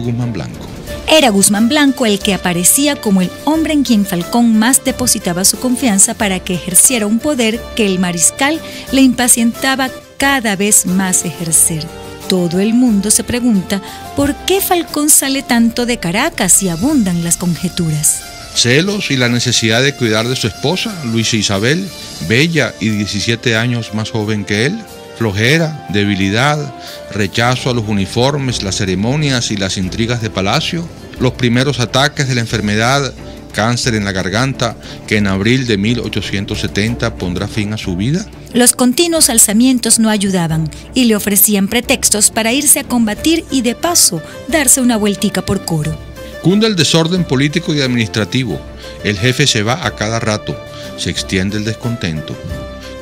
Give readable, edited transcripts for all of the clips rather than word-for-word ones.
Guzmán Blanco. Era Guzmán Blanco el que aparecía como el hombre en quien Falcón más depositaba su confianza para que ejerciera un poder que el mariscal le impacientaba cada vez más ejercer. Todo el mundo se pregunta por qué Falcón sale tanto de Caracas y abundan las conjeturas. Celos y la necesidad de cuidar de su esposa, Luisa Isabel, bella y 17 años más joven que él. Flojera, debilidad, rechazo a los uniformes, las ceremonias y las intrigas de palacio. Los primeros ataques de la enfermedad, cáncer en la garganta, que en abril de 1870 pondrá fin a su vida. Los continuos alzamientos no ayudaban y le ofrecían pretextos para irse a combatir y de paso darse una vueltica por Coro. Cunde el desorden político y administrativo. El jefe se va a cada rato. Se extiende el descontento.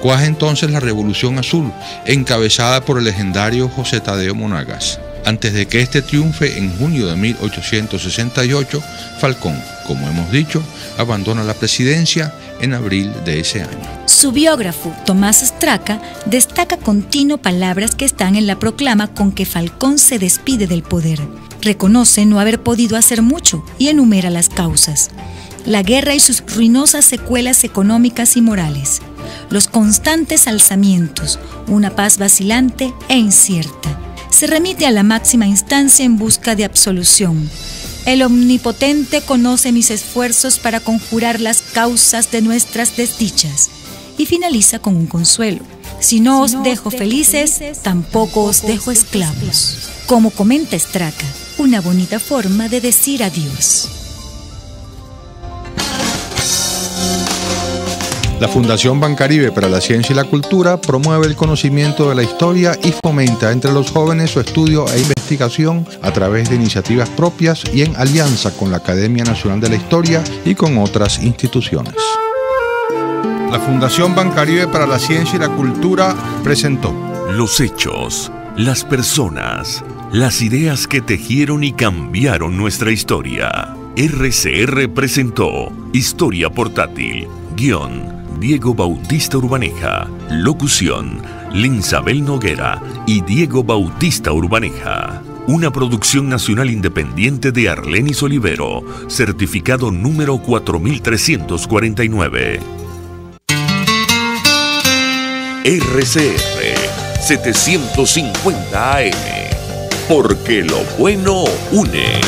Cuaja entonces la Revolución Azul, encabezada por el legendario José Tadeo Monagas. Antes de que este triunfe en junio de 1868, Falcón, como hemos dicho, abandona la presidencia en abril de ese año. Su biógrafo, Tomás Straca, destaca continuo palabras que están en la proclama con que Falcón se despide del poder. Reconoce no haber podido hacer mucho y enumera las causas: la guerra y sus ruinosas secuelas económicas y morales, los constantes alzamientos, una paz vacilante e incierta. Se remite a la máxima instancia en busca de absolución. El Omnipotente conoce mis esfuerzos para conjurar las causas de nuestras desdichas. Y finaliza con un consuelo: si no os dejo felices, tampoco os dejo esclavos. Como comenta Straca, una bonita forma de decir adiós. La Fundación Bancaribe para la Ciencia y la Cultura promueve el conocimiento de la historia y fomenta entre los jóvenes su estudio e investigación a través de iniciativas propias y en alianza con la Academia Nacional de la Historia y con otras instituciones. La Fundación Bancaribe para la Ciencia y la Cultura presentó los hechos, las personas, las ideas que tejieron y cambiaron nuestra historia. RCR presentó Historia Portátil. Guión: Diego Bautista Urbaneja. Locución: Linsabel Noguera y Diego Bautista Urbaneja. Una producción nacional independiente de Arlenis Olivero. Certificado número 4349. RCR 750 AM. Porque lo bueno une.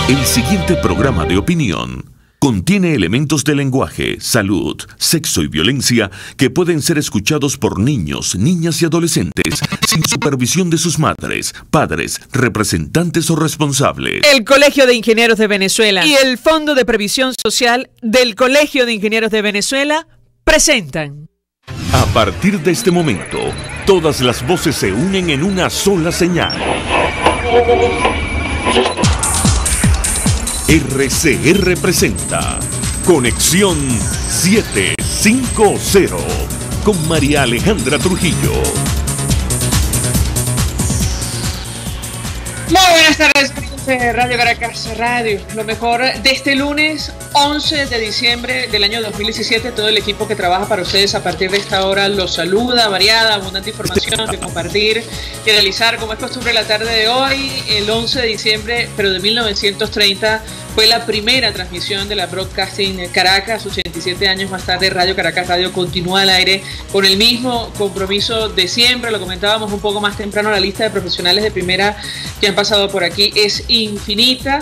El siguiente programa de opinión contiene elementos de lenguaje, salud, sexo y violencia que pueden ser escuchados por niños, niñas y adolescentes sin supervisión de sus madres, padres, representantes o responsables. El Colegio de Ingenieros de Venezuela y el Fondo de Previsión Social del Colegio de Ingenieros de Venezuela presentan. A partir de este momento, todas las voces se unen en una sola señal. RCR presenta Conexión 750 con María Alejandra Trujillo. Muy buenas tardes, Radio Caracas Radio. Lo mejor de este lunes 11 de diciembre del año 2017. Todo el equipo que trabaja para ustedes a partir de esta hora los saluda. Variada, abundante información que compartir y realizar, como es costumbre, la tarde de hoy. El 11 de diciembre, pero de 1930, fue la primera transmisión de la Broadcasting Caracas. 87 años más tarde, Radio Caracas Radio continúa al aire con el mismo compromiso de siempre. Lo comentábamos un poco más temprano, la lista de profesionales de primera que han pasado por aquí es infinita.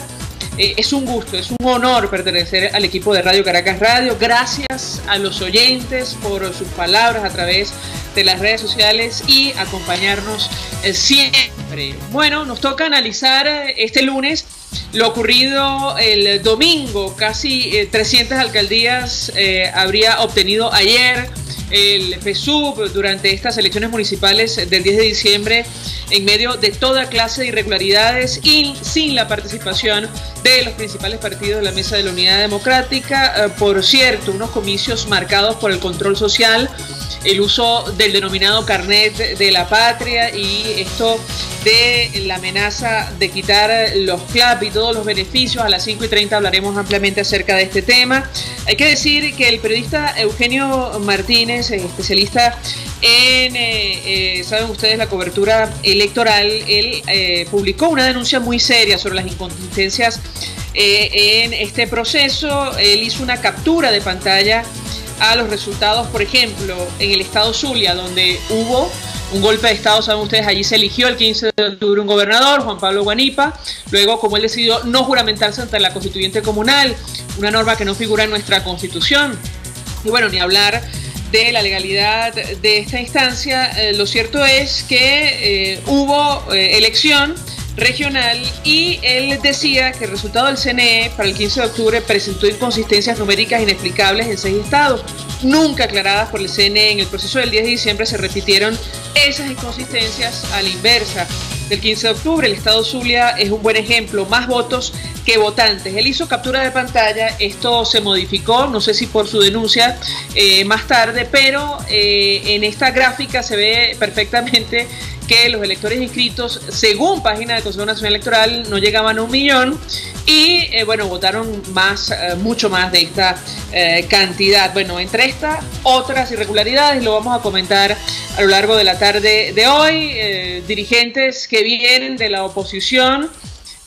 Es un gusto, es un honor pertenecer al equipo de Radio Caracas Radio. Gracias a los oyentes por sus palabras a través de las redes sociales y acompañarnos siempre. Bueno, nos toca analizar este lunes lo ocurrido el domingo. Casi 300 alcaldías habría obtenido ayer el PSUV durante estas elecciones municipales del 10 de diciembre en medio de toda clase de irregularidades y sin la participación de los principales partidos de la Mesa de la Unidad Democrática. Por cierto, unos comicios marcados por el control social el uso del denominado carnet de la patria y esto de la amenaza de quitar los CLAP y todos los beneficios. A las 5:30 hablaremos ampliamente acerca de este tema. Hay que decir que el periodista Eugenio Martínez, especialista en, saben ustedes, la cobertura electoral, él publicó una denuncia muy seria sobre las inconsistencias en este proceso. Él hizo una captura de pantalla a los resultados, por ejemplo, en el estado Zulia, donde hubo un golpe de estado, saben ustedes, allí se eligió el 15 de octubre un gobernador, Juan Pablo Guanipa, luego como él decidió no juramentarse ante la constituyente comunal, una norma que no figura en nuestra constitución, y bueno, ni hablar de la legalidad de esta instancia. Lo cierto es que hubo elección regional y él decía que el resultado del CNE para el 15 de octubre presentó inconsistencias numéricas inexplicables en 6 estados, nunca aclaradas por el CNE. En el proceso del 10 de diciembre se repitieron esas inconsistencias a la inversa del 15 de octubre. El estado Zulia es un buen ejemplo, más votos que votantes. Él hizo captura de pantalla, esto se modificó, no sé si por su denuncia más tarde, pero en esta gráfica se ve perfectamente que los electores inscritos, según página del Consejo Nacional Electoral, no llegaban a 1 millón y, bueno, votaron más, mucho más de esta cantidad. Bueno, entre estas otras irregularidades, lo vamos a comentar a lo largo de la tarde de hoy, dirigentes que vienen de la oposición,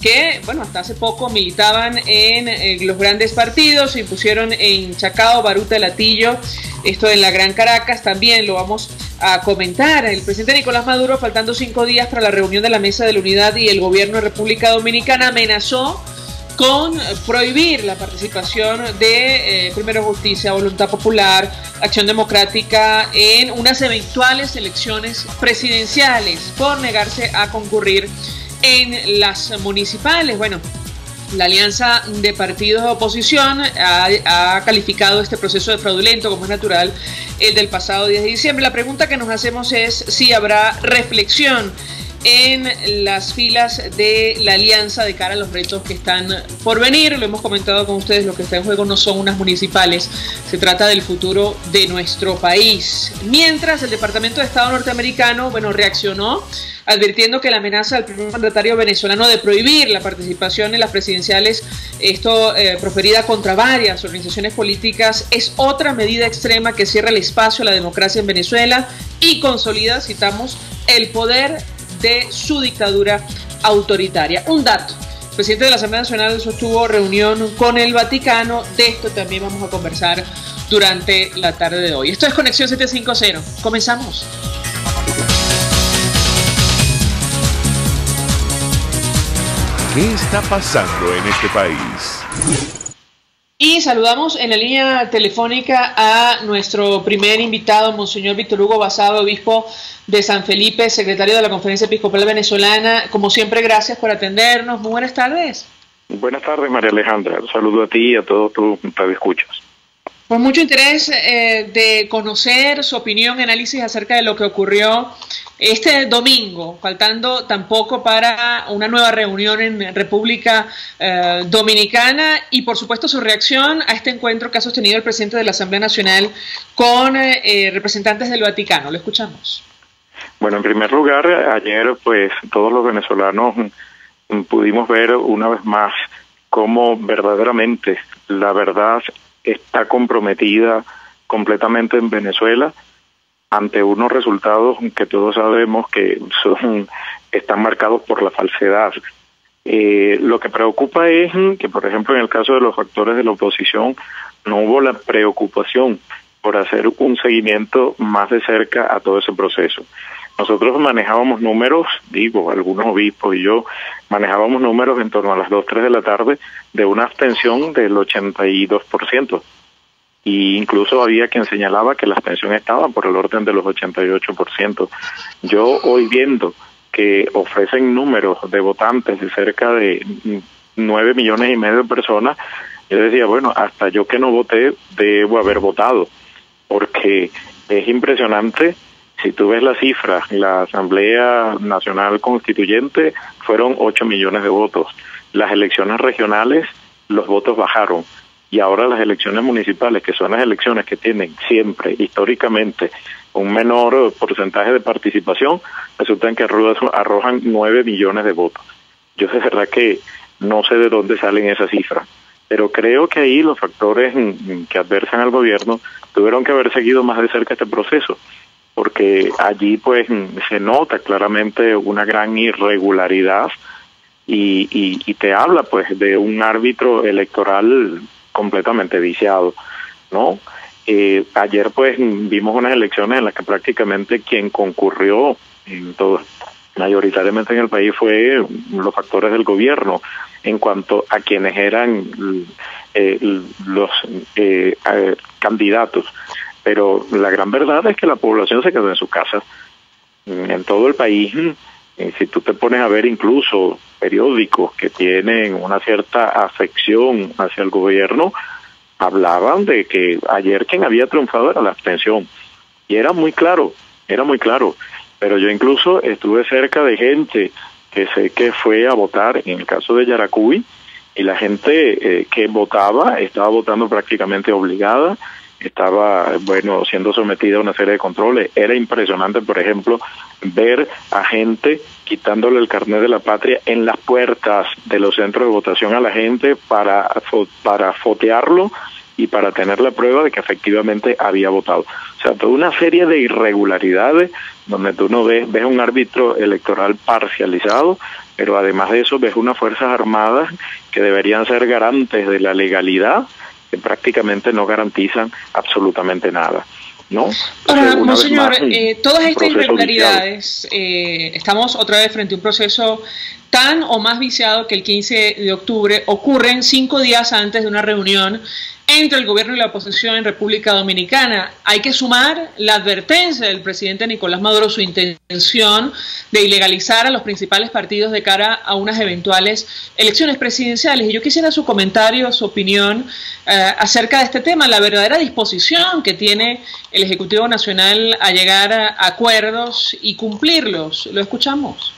que, bueno, hasta hace poco militaban en los grandes partidos, se impusieron en Chacao, Baruta, Latillo, esto en la Gran Caracas, también lo vamos a comentar. El presidente Nicolás Maduro, faltando 5 días para la reunión de la Mesa de la Unidad y el gobierno de República Dominicana, amenazó con prohibir la participación de Primero Justicia, Voluntad Popular, Acción Democrática en unas eventuales elecciones presidenciales por negarse a concurrir en las municipales. Bueno, la alianza de partidos de oposición ha calificado este proceso de fraudulento, como es natural, el del pasado 10 de diciembre. La pregunta que nos hacemos es si habrá reflexión en las filas de la alianza de cara a los retos que están por venir. Lo hemos comentado con ustedes, lo que está en juego no son unas municipales, se trata del futuro de nuestro país. Mientras el Departamento de Estado norteamericano, bueno, reaccionó advirtiendo que la amenaza del primer mandatario venezolano de prohibir la participación en las presidenciales, esto proferida contra varias organizaciones políticas, es otra medida extrema que cierra el espacio a la democracia en Venezuela y consolida, citamos, el poder de su dictadura autoritaria. Un dato: el presidente de la Asamblea Nacional sostuvo reunión con el Vaticano. De esto también vamos a conversar durante la tarde de hoy. Esto es Conexión 750. Comenzamos. ¿Qué está pasando en este país? Y saludamos en la línea telefónica a nuestro primer invitado, Monseñor Víctor Hugo Basado, obispo de San Felipe, secretario de la Conferencia Episcopal Venezolana. Como siempre, gracias por atendernos. Muy buenas tardes. Buenas tardes, María Alejandra. Un saludo a ti y a todos tus radioescuchas. Con mucho interés de conocer su opinión, análisis acerca de lo que ocurrió este domingo, faltando tampoco para una nueva reunión en República Dominicana, y por supuesto su reacción a este encuentro que ha sostenido el presidente de la Asamblea Nacional con representantes del Vaticano. Lo escuchamos. Bueno, en primer lugar, ayer pues todos los venezolanos pudimos ver una vez más cómo verdaderamente la verdad está comprometida completamente en Venezuela ante unos resultados que todos sabemos que están marcados por la falsedad. Lo que preocupa es que, por ejemplo, en el caso de los factores de la oposición, no hubo la preocupación por hacer un seguimiento más de cerca a todo ese proceso. Nosotros manejábamos números, algunos obispos y yo, manejábamos números en torno a las 2, 3 de la tarde de una abstención del 82%. Y incluso había quien señalaba que la abstención estaba por el orden de los 88%. Yo hoy viendo que ofrecen números de votantes de cerca de 9,5 millones de personas, yo decía, bueno, hasta yo que no voté debo haber votado, porque es impresionante. Si tú ves las cifras, la Asamblea Nacional Constituyente fueron 8 millones de votos. Las elecciones regionales, los votos bajaron. Y ahora las elecciones municipales, que son las elecciones que tienen siempre, históricamente, un menor porcentaje de participación, resulta que arrojan 9 millones de votos. Yo de verdad que no sé de dónde salen esas cifras, pero creo que ahí los factores que adversan al gobierno tuvieron que haber seguido más de cerca este proceso, porque allí pues se nota claramente una gran irregularidad y te habla pues de un árbitro electoral completamente viciado, ¿no? Ayer pues vimos unas elecciones en las que prácticamente quien concurrió mayoritariamente en el país fue los factores del gobierno en cuanto a quienes eran los candidatos, pero la gran verdad es que la población se quedó en su casa. En todo el país, si tú te pones a ver incluso periódicos que tienen una cierta afección hacia el gobierno, hablaban de que ayer quien había triunfado era la abstención, y era muy claro, pero yo incluso estuve cerca de gente que sé que fue a votar en el caso de Yaracuy, y la gente que votaba estaba votando prácticamente obligada, estaba siendo sometida a una serie de controles. Era impresionante, por ejemplo, ver a gente quitándole el carnet de la patria en las puertas de los centros de votación a la gente para fotearlo y para tener la prueba de que efectivamente había votado. O sea, toda una serie de irregularidades donde tú no ves un árbitro electoral parcializado, pero además de eso ves unas Fuerzas Armadas que deberían ser garantes de la legalidad, que prácticamente no garantizan absolutamente nada, ¿no? Ahora, monseñor, todas estas irregularidades, estamos otra vez frente a un proceso tan o más viciado que el 15 de octubre ocurren 5 días antes de una reunión entre el gobierno y la oposición en República Dominicana. Hay que sumar la advertencia del presidente Nicolás Maduro, su intención de ilegalizar a los principales partidos de cara a unas eventuales elecciones presidenciales. Y yo quisiera su comentario, su opinión acerca de este tema, la verdadera disposición que tiene el Ejecutivo Nacional a llegar a acuerdos y cumplirlos. ¿Lo escuchamos?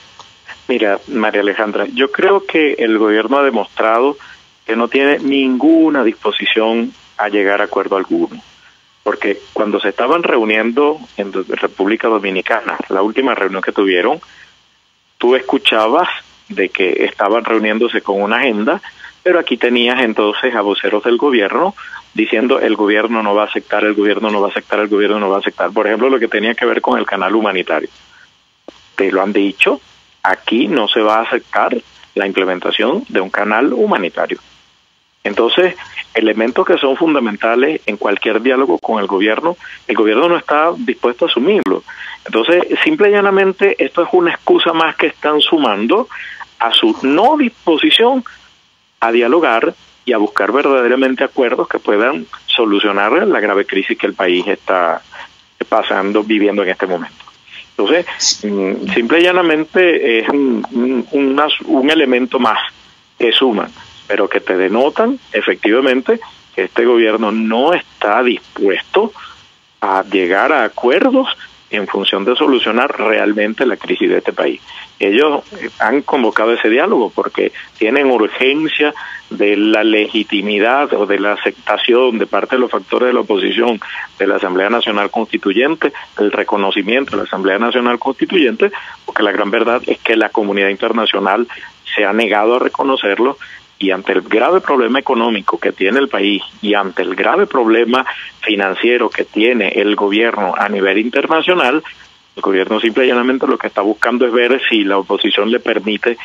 Mira, María Alejandra, yo creo que el gobierno ha demostrado que no tiene ninguna disposición a llegar a acuerdo alguno, porque cuando se estaban reuniendo en República Dominicana, la última reunión que tuvieron, tú escuchabas de que estaban reuniéndose con una agenda, pero aquí tenías entonces a voceros del gobierno diciendo el gobierno no va a aceptar, el gobierno no va a aceptar, el gobierno no va a aceptar. Por ejemplo, lo que tenía que ver con el canal humanitario. Te lo han dicho, aquí no se va a aceptar la implementación de un canal humanitario. Entonces, elementos que son fundamentales en cualquier diálogo con el gobierno no está dispuesto a asumirlo. Entonces, simple y llanamente, esto es una excusa más que están sumando a su no disposición a dialogar y a buscar verdaderamente acuerdos que puedan solucionar la grave crisis que el país está viviendo en este momento. Entonces, simple y llanamente es un elemento más que suman, pero que te denotan efectivamente que este gobierno no está dispuesto a llegar a acuerdos en función de solucionar realmente la crisis de este país. Ellos han convocado ese diálogo porque tienen urgencia de la legitimidad o de la aceptación de parte de los factores de la oposición de la Asamblea Nacional Constituyente, el reconocimiento de la Asamblea Nacional Constituyente, porque la gran verdad es que la comunidad internacional se ha negado a reconocerlo. Y ante el grave problema económico que tiene el país y ante el grave problema financiero que tiene el gobierno a nivel internacional, el gobierno simple y llanamente lo que está buscando es ver si la oposición le permite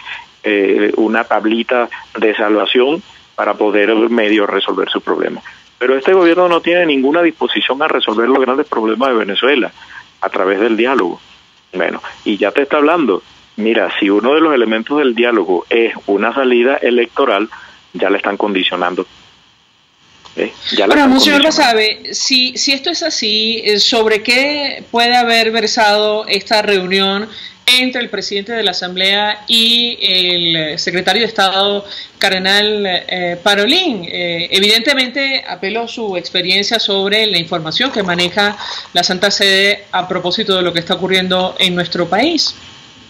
una tablita de salvación para poder medio resolver su problema. Pero este gobierno no tiene ninguna disposición a resolver los grandes problemas de Venezuela a través del diálogo. Bueno, y ya te está hablando. Mira, si uno de los elementos del diálogo es una salida electoral, ya le están condicionando. Bueno, monseñor Basabe, si esto es así, ¿sobre qué puede haber versado esta reunión entre el presidente de la Asamblea y el secretario de Estado, cardenal Parolin? Evidentemente, apelo a su experiencia sobre la información que maneja la Santa Sede a propósito de lo que está ocurriendo en nuestro país.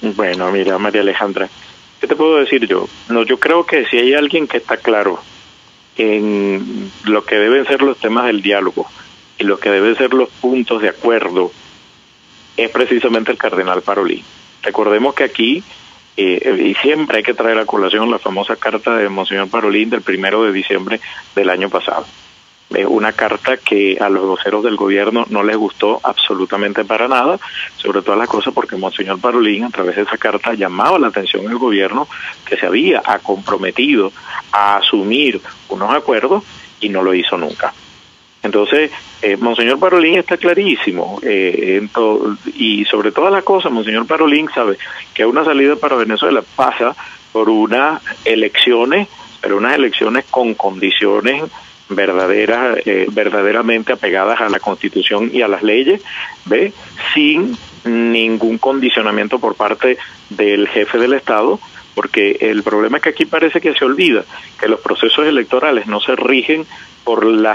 Bueno, mira, María Alejandra, ¿qué te puedo decir yo? No, yo creo que si hay alguien que está claro en lo que deben ser los temas del diálogo y lo que deben ser los puntos de acuerdo es precisamente el cardenal Parolin. Recordemos que aquí, y siempre hay que traer a colación la famosa carta de Monseñor Parolin del 1 de diciembre del año pasado. Una carta que a los voceros del gobierno no les gustó absolutamente para nada, sobre todas las cosas porque Monseñor Parolin a través de esa carta llamaba la atención al gobierno que se había comprometido a asumir unos acuerdos y no lo hizo nunca. Entonces, Monseñor Parolin está clarísimo, y sobre todas las cosas, Monseñor Parolin sabe que una salida para Venezuela pasa por unas elecciones, pero unas elecciones con condiciones verdaderamente apegadas a la Constitución y a las leyes, sin ningún condicionamiento por parte del jefe del Estado, porque el problema es que aquí parece que se olvida que los procesos electorales no se rigen por lo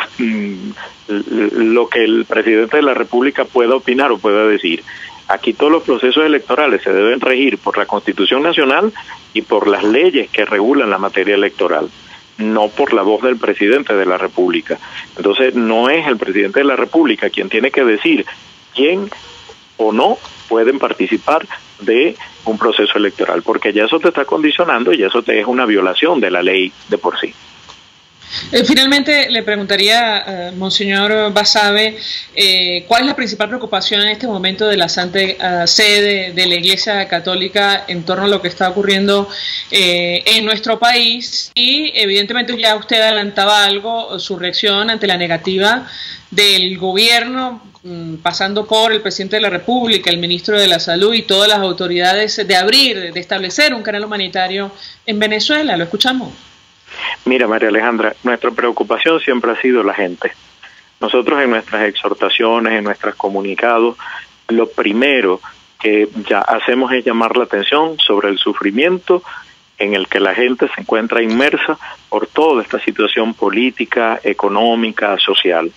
que el presidente de la República pueda opinar o pueda decir. Aquí todos los procesos electorales se deben regir por la Constitución Nacional y por las leyes que regulan la materia electoral, no por la voz del presidente de la República. Entonces no es el presidente de la República quien tiene que decir quién o no pueden participar de un proceso electoral, porque ya eso te está condicionando y eso te es una violación de la ley de por sí. Finalmente le preguntaría, Monseñor Basabe, ¿cuál es la principal preocupación en este momento de la Santa Sede de la Iglesia Católica en torno a lo que está ocurriendo en nuestro país? Y evidentemente ya usted adelantaba algo, su reacción ante la negativa del gobierno, pasando por el presidente de la República, el ministro de la Salud y todas las autoridades de establecer un canal humanitario en Venezuela. Lo escuchamos. Mira, María Alejandra, nuestra preocupación siempre ha sido la gente. Nosotros en nuestras exhortaciones, en nuestros comunicados, lo primero que ya hacemos es llamar la atención sobre el sufrimiento en el que la gente se encuentra inmersa por toda esta situación política, económica, social.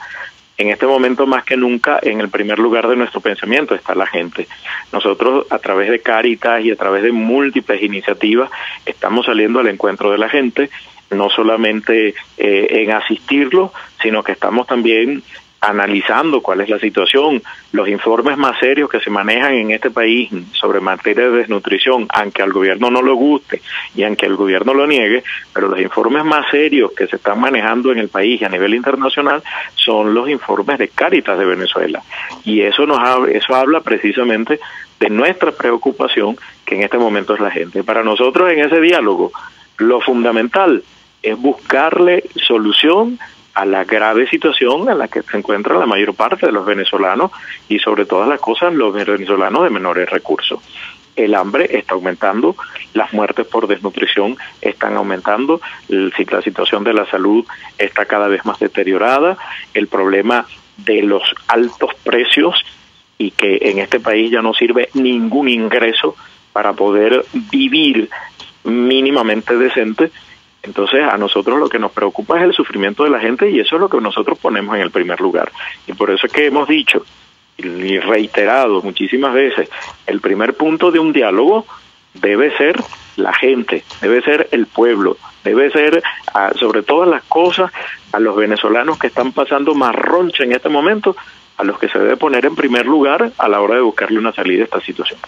En este momento más que nunca, en el primer lugar de nuestro pensamiento está la gente. Nosotros a través de Cáritas y a través de múltiples iniciativas estamos saliendo al encuentro de la gente, no solamente en asistirlo, sino que estamos también analizando cuál es la situación. Los informes más serios que se manejan en este país sobre materia de desnutrición, aunque al gobierno no le guste y aunque el gobierno lo niegue, pero los informes más serios que se están manejando en el país y a nivel internacional son los informes de Cáritas de Venezuela. Y eso habla precisamente de nuestra preocupación, que en este momento es la gente. Para nosotros en ese diálogo, lo fundamental es buscarle solución a la grave situación en la que se encuentra la mayor parte de los venezolanos y sobre todas las cosas los venezolanos de menores recursos. El hambre está aumentando, las muertes por desnutrición están aumentando, la situación de la salud está cada vez más deteriorada, el problema de los altos precios y que en este país ya no sirve ningún ingreso para poder vivir mínimamente decente. Entonces a nosotros lo que nos preocupa es el sufrimiento de la gente y eso es lo que nosotros ponemos en el primer lugar. Y por eso es que hemos dicho y reiterado muchísimas veces, el primer punto de un diálogo debe ser la gente, debe ser el pueblo, debe ser sobre todas las cosas a los venezolanos que están pasando más roncha en este momento, a los que se debe poner en primer lugar a la hora de buscarle una salida a esta situación.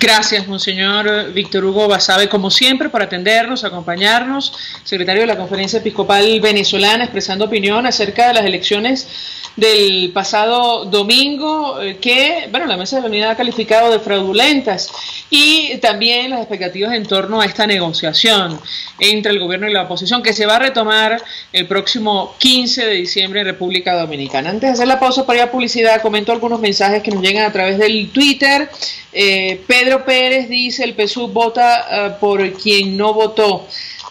Gracias, Monseñor Víctor Hugo Basabe, como siempre, por atendernos, acompañarnos, secretario de la Conferencia Episcopal Venezolana, expresando opinión acerca de las elecciones del pasado domingo, que, bueno, la Mesa de la Unidad ha calificado de fraudulentas, y también las expectativas en torno a esta negociación entre el gobierno y la oposición, que se va a retomar el próximo 15 de diciembre en República Dominicana. Antes de hacer la pausa para ir a publicidad, comento algunos mensajes que nos llegan a través del Twitter. Pedro Pérez dice: el PSUV vota por quien no votó.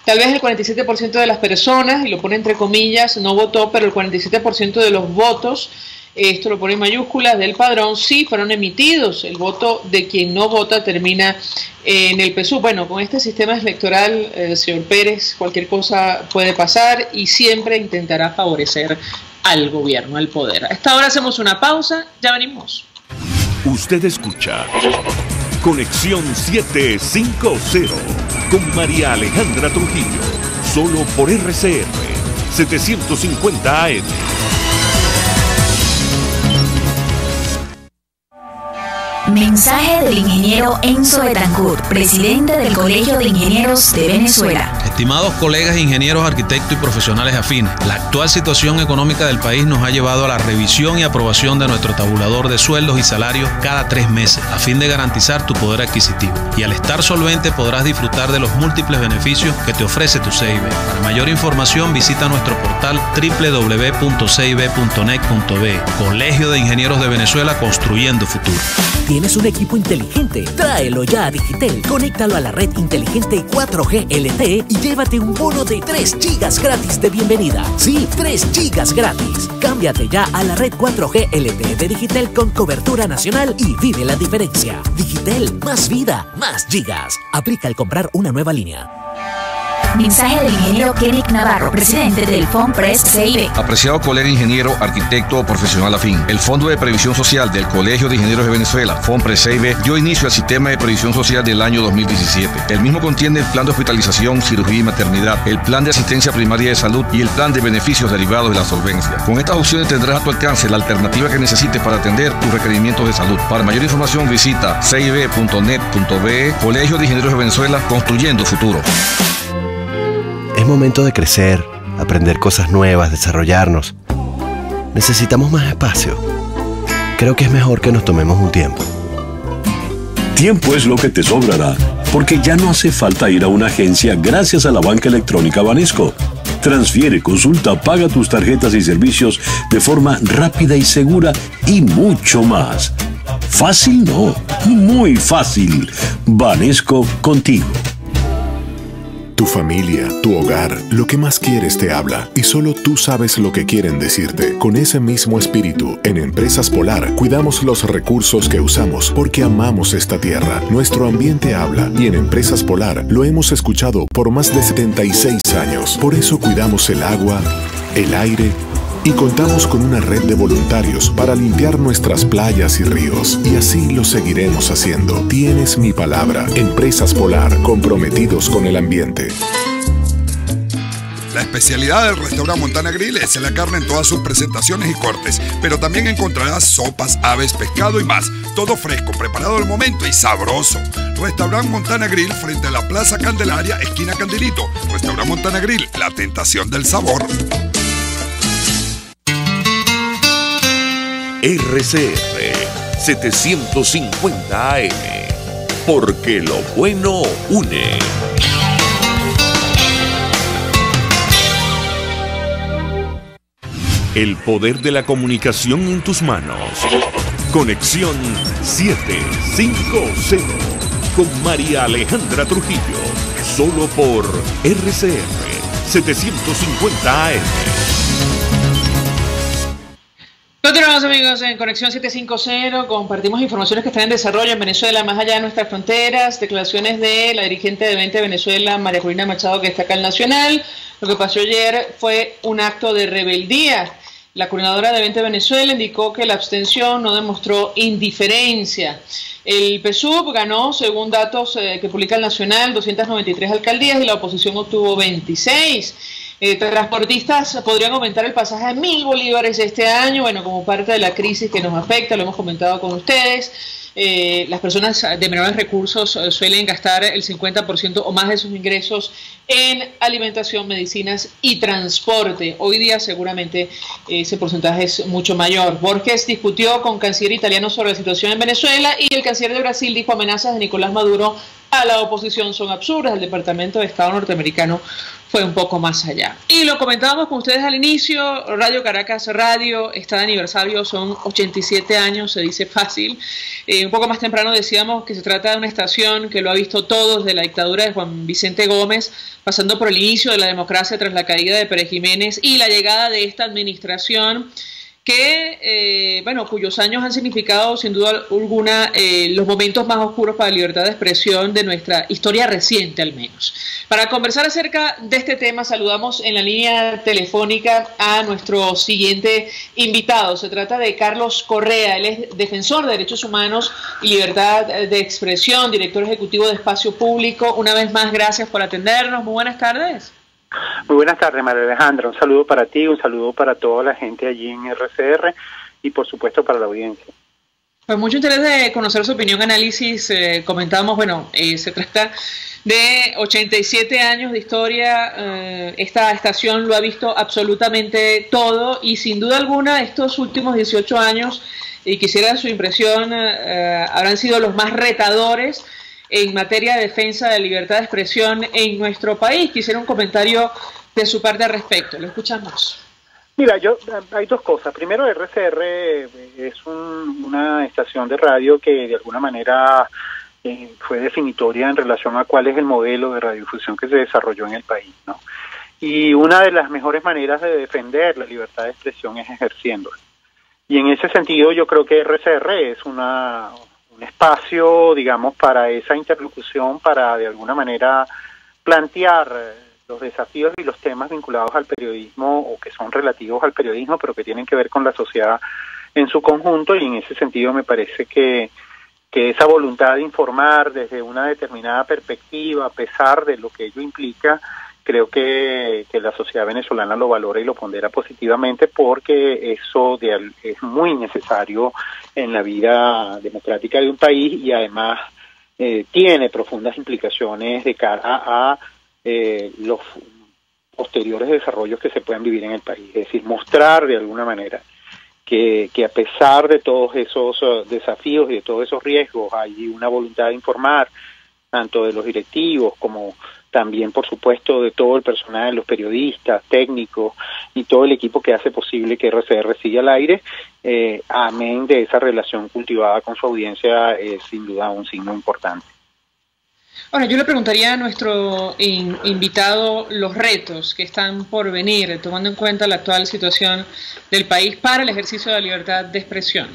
Tal vez el 47% de las personas, y lo pone entre comillas, no votó, pero el 47% de los votos, esto lo pone en mayúsculas, del padrón, sí fueron emitidos. El voto de quien no vota termina en el PSUV. Bueno, con este sistema electoral, señor Pérez, cualquier cosa puede pasar y siempre intentará favorecer al gobierno, al poder. A esta hora hacemos una pausa, ya venimos. Usted escucha Conexión 750 con María Alejandra Trujillo, solo por RCR 750 AM. Mensaje del ingeniero Enzo Betancourt, presidente del Colegio de Ingenieros de Venezuela. Estimados colegas ingenieros, arquitectos y profesionales afines, la actual situación económica del país nos ha llevado a la revisión y aprobación de nuestro tabulador de sueldos y salarios cada 3 meses, a fin de garantizar tu poder adquisitivo. Y al estar solvente podrás disfrutar de los múltiples beneficios que te ofrece tu CIB. Para mayor información visita nuestro portal www.cib.net.be. Colegio de Ingenieros de Venezuela, construyendo futuro. ¿Tienes un equipo inteligente? Tráelo ya a Digitel. Conéctalo a la red inteligente 4G LTE y llévate un bono de 3 gigas gratis de bienvenida. Sí, 3 gigas gratis. Cámbiate ya a la red 4G LTE de Digitel con cobertura nacional y vive la diferencia. Digitel, más vida, más gigas. Aplica al comprar una nueva línea. Mensaje del ingeniero Kenneth Navarro, presidente del FONPRES CIB. Apreciado colega ingeniero, arquitecto o profesional afín, el Fondo de Previsión Social del Colegio de Ingenieros de Venezuela, FONPRES CIB, dio inicio al sistema de previsión social del año 2017. El mismo contiene el plan de hospitalización, cirugía y maternidad, el plan de asistencia primaria de salud y el plan de beneficios derivados de la solvencia. Con estas opciones tendrás a tu alcance la alternativa que necesites para atender tus requerimientos de salud. Para mayor información visita cib.net.be. Colegio de Ingenieros de Venezuela, construyendo futuro. Es momento de crecer, aprender cosas nuevas, desarrollarnos. Necesitamos más espacio. Creo que es mejor que nos tomemos un tiempo. Tiempo es lo que te sobrará, porque ya no hace falta ir a una agencia gracias a la banca electrónica Banesco. Transfiere, consulta, paga tus tarjetas y servicios de forma rápida y segura y mucho más. Fácil no, muy fácil. Banesco, contigo. Tu familia, tu hogar, lo que más quieres te habla y solo tú sabes lo que quieren decirte. Con ese mismo espíritu, en Empresas Polar cuidamos los recursos que usamos porque amamos esta tierra. Nuestro ambiente habla y en Empresas Polar lo hemos escuchado por más de 76 años. Por eso cuidamos el agua, el aire y contamos con una red de voluntarios para limpiar nuestras playas y ríos. Y así lo seguiremos haciendo. Tienes mi palabra. Empresas Polar, comprometidos con el ambiente. La especialidad del restaurante Montana Grill es la carne en todas sus presentaciones y cortes, pero también encontrarás sopas, aves, pescado y más. Todo fresco, preparado al momento y sabroso. Restaurante Montana Grill frente a la Plaza Candelaria, esquina Candilito. Restaurante Montana Grill, la tentación del sabor. RCR 750 AM, porque lo bueno une. El poder de la comunicación en tus manos. Conexión 750 con María Alejandra Trujillo, solo por RCR 750 AM. Continuamos, amigos, en Conexión 750. Compartimos informaciones que están en desarrollo en Venezuela, más allá de nuestras fronteras. Declaraciones de la dirigente de 20 Venezuela, María Corina Machado, que destaca el Nacional. Lo que pasó ayer fue un acto de rebeldía. La coordinadora de 20 Venezuela indicó que la abstención no demostró indiferencia. El PSUV ganó, según datos que publica el Nacional, 293 alcaldías y la oposición obtuvo 26. Transportistas podrían aumentar el pasaje a 1.000 bolívares este año, bueno, como parte de la crisis que nos afecta, lo hemos comentado con ustedes. Las personas de menores recursos suelen gastar el 50% o más de sus ingresos en alimentación, medicinas y transporte. Hoy día seguramente ese porcentaje es mucho mayor. Borges discutió con canciller italiano sobre la situación en Venezuela y el canciller de Brasil dijo amenazas de Nicolás Maduro a la oposición son absurdas. El Departamento de Estado norteamericano fue un poco más allá. Y lo comentábamos con ustedes al inicio, Radio Caracas Radio está de aniversario, son 87 años, se dice fácil. Un poco más temprano decíamos que se trata de una estación que lo ha visto todo desde la dictadura de Juan Vicente Gómez, pasando por el inicio de la democracia tras la caída de Pérez Jiménez y la llegada de esta administración que, bueno, cuyos años han significado sin duda alguna los momentos más oscuros para la libertad de expresión de nuestra historia reciente al menos. Para conversar acerca de este tema saludamos en la línea telefónica a nuestro siguiente invitado. Se trata de Carlos Correa, él es defensor de derechos humanos y libertad de expresión, director ejecutivo de Espacio Público. Una vez más, gracias por atendernos. Muy buenas tardes. Muy buenas tardes, María Alejandra. Un saludo para ti, un saludo para toda la gente allí en RCR y por supuesto para la audiencia. Pues mucho interés de conocer su opinión, análisis. Comentábamos, se trata de 87 años de historia. Esta estación lo ha visto absolutamente todo y sin duda alguna estos últimos 18 años, y quisiera su impresión, habrán sido los más retadores en materia de defensa de libertad de expresión en nuestro país. Quisiera un comentario de su parte al respecto. Lo escuchamos. Mira, hay dos cosas. Primero, RCR es una estación de radio que de alguna manera fue definitoria en relación a cuál es el modelo de radiodifusión que se desarrolló en el país, ¿no? Y una de las mejores maneras de defender la libertad de expresión es ejerciéndola. Y en ese sentido yo creo que RCR es un espacio, digamos, para esa interlocución, para de alguna manera plantear los desafíos y los temas vinculados al periodismo o que son relativos al periodismo, pero que tienen que ver con la sociedad en su conjunto. Y en ese sentido me parece que esa voluntad de informar desde una determinada perspectiva, a pesar de lo que ello implica, creo que la sociedad venezolana lo valora y lo pondera positivamente, porque eso es muy necesario en la vida democrática de un país y además tiene profundas implicaciones de cara a los posteriores desarrollos que se puedan vivir en el país. Es decir, mostrar de alguna manera que a pesar de todos esos desafíos y de todos esos riesgos hay una voluntad de informar, tanto de los directivos como también, por supuesto, de todo el personal, los periodistas, técnicos y todo el equipo que hace posible que RCR siga al aire, amén de esa relación cultivada con su audiencia, es sin duda un signo importante. Ahora, yo le preguntaría a nuestro invitado los retos que están por venir, tomando en cuenta la actual situación del país para el ejercicio de la libertad de expresión.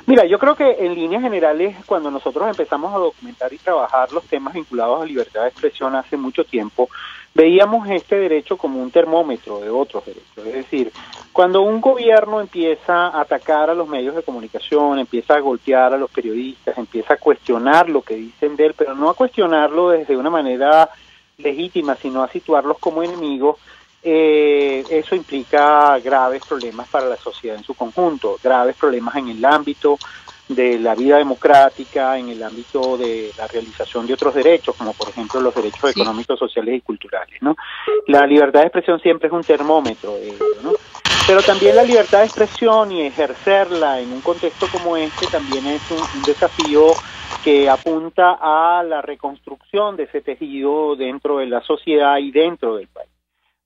Mira, yo creo que en líneas generales, cuando nosotros empezamos a documentar y trabajar los temas vinculados a libertad de expresión hace mucho tiempo, veíamos este derecho como un termómetro de otros derechos. Es decir, cuando un gobierno empieza a atacar a los medios de comunicación, empieza a golpear a los periodistas, empieza a cuestionar lo que dicen de él, pero no a cuestionarlo desde una manera legítima, sino a situarlos como enemigos, eso implica graves problemas para la sociedad en su conjunto, graves problemas en el ámbito de la vida democrática, en el ámbito de la realización de otros derechos, como por ejemplo los derechos económicos, sociales y culturales, ¿no? La libertad de expresión siempre es un termómetro de ello, ¿no? Pero también la libertad de expresión y ejercerla en un contexto como este también es un desafío que apunta a la reconstrucción de ese tejido dentro de la sociedad y dentro del país.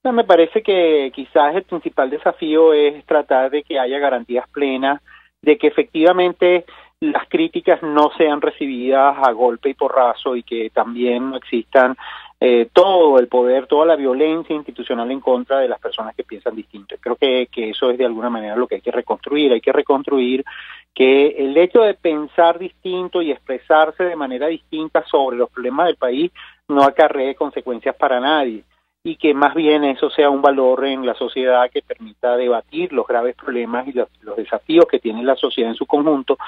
Me parece que quizás el principal desafío es tratar de que haya garantías plenas, de que efectivamente las críticas no sean recibidas a golpe y porrazo y que también no existan todo el poder, toda la violencia institucional en contra de las personas que piensan distinto. Creo que eso es de alguna manera lo que hay que reconstruir. Hay que reconstruir que el hecho de pensar distinto y expresarse de manera distinta sobre los problemas del país no acarree consecuencias para nadie, y que más bien eso sea un valor en la sociedad que permita debatir los graves problemas y los desafíos que tiene la sociedad en su conjunto,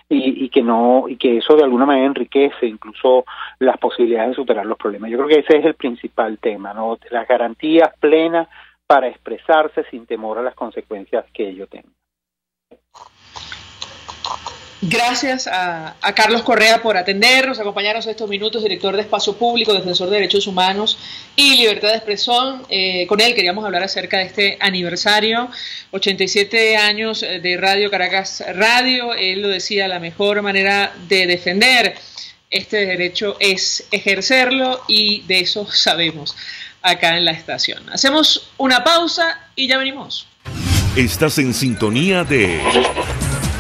y que eso de alguna manera enriquece incluso las posibilidades de superar los problemas. Yo creo que ese es el principal tema, ¿no? Las garantías plenas para expresarse sin temor a las consecuencias que ello tenga. Gracias a Carlos Correa por atendernos, acompañarnos estos minutos, director de Espacio Público, defensor de derechos humanos y libertad de expresión. Con él queríamos hablar acerca de este aniversario, 87 años de Radio Caracas Radio. Él lo decía, la mejor manera de defender este derecho es ejercerlo, y de eso sabemos acá en la estación. Hacemos una pausa y ya venimos. Estás en sintonía de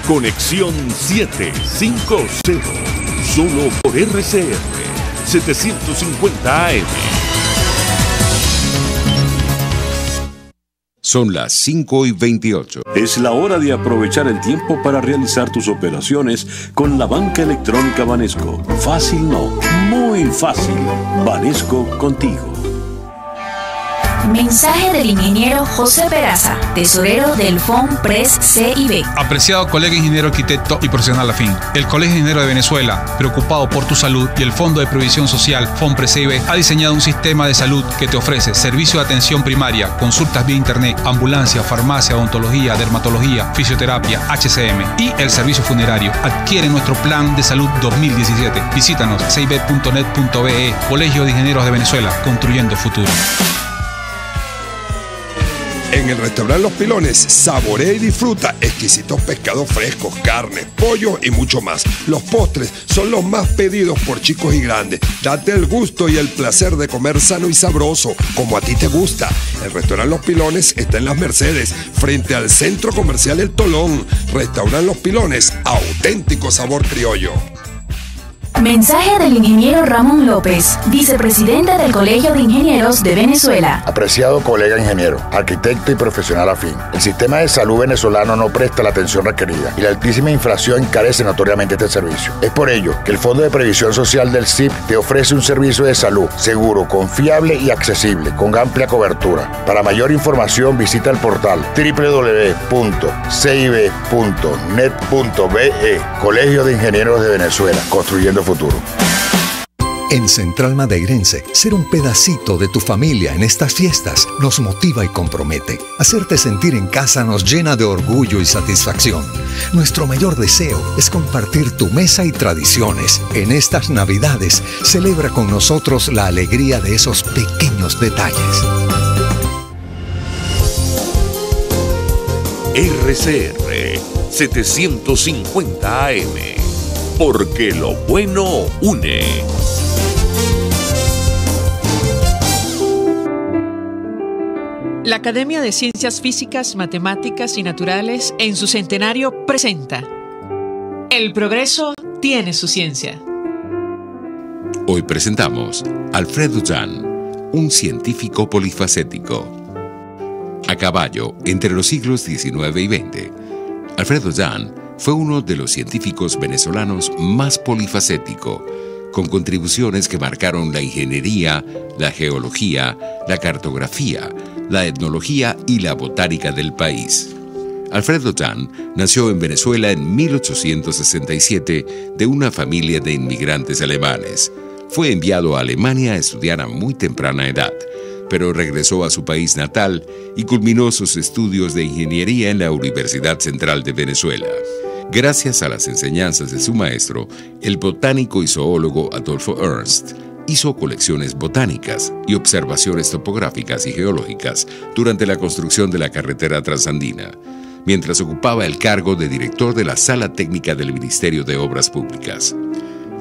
Conexión 750, solo por RCR 750 AM. Son las 5:28. Es la hora de aprovechar el tiempo para realizar tus operaciones con la banca electrónica Banesco. Fácil no, muy fácil. Banesco contigo. Mensaje del ingeniero José Peraza, tesorero del FONPRES CIB. Apreciado colega ingeniero arquitecto y profesional afín, el Colegio Ingeniero de Venezuela, preocupado por tu salud, y el Fondo de Previsión Social FONPRES CIB ha diseñado un sistema de salud que te ofrece servicio de atención primaria, consultas vía internet, ambulancia, farmacia, odontología, dermatología, fisioterapia, HCM y el servicio funerario. Adquiere nuestro plan de salud 2017. Visítanos cib.net.be. Colegio de Ingenieros de Venezuela, construyendo futuro. En el restaurante Los Pilones, saborea y disfruta exquisitos pescados frescos, carne, pollo y mucho más. Los postres son los más pedidos por chicos y grandes. Date el gusto y el placer de comer sano y sabroso, como a ti te gusta. El restaurante Los Pilones está en Las Mercedes, frente al Centro Comercial El Tolón. Restaurante Los Pilones, auténtico sabor criollo. Mensaje del ingeniero Ramón López, vicepresidente del Colegio de Ingenieros de Venezuela. Apreciado colega ingeniero, arquitecto y profesional afín, el sistema de salud venezolano no presta la atención requerida y la altísima inflación encarece notoriamente este servicio. Es por ello que el Fondo de Previsión Social del CIP te ofrece un servicio de salud seguro, confiable y accesible, con amplia cobertura. Para mayor información visita el portal www.cib.net.be. Colegio de Ingenieros de Venezuela, construyendo futuro. En Central Madeirense, ser un pedacito de tu familia en estas fiestas nos motiva y compromete. Hacerte sentir en casa nos llena de orgullo y satisfacción. Nuestro mayor deseo es compartir tu mesa y tradiciones. En estas Navidades, celebra con nosotros la alegría de esos pequeños detalles. RCR 750 AM, porque lo bueno une. La Academia de Ciencias Físicas, Matemáticas y Naturales en su centenario presenta El progreso tiene su ciencia. Hoy presentamos Alfredo Jahn, un científico polifacético. A caballo entre los siglos XIX y XX, Alfredo Jahn fue uno de los científicos venezolanos más polifacético, con contribuciones que marcaron la ingeniería, la geología, la cartografía, la etnología y la botánica del país. Alfredo Jahn nació en Venezuela en 1867 de una familia de inmigrantes alemanes. Fue enviado a Alemania a estudiar a muy temprana edad, pero regresó a su país natal y culminó sus estudios de ingeniería en la Universidad Central de Venezuela. Gracias a las enseñanzas de su maestro, el botánico y zoólogo Adolfo Ernst, hizo colecciones botánicas y observaciones topográficas y geológicas durante la construcción de la carretera transandina, mientras ocupaba el cargo de director de la Sala Técnica del Ministerio de Obras Públicas.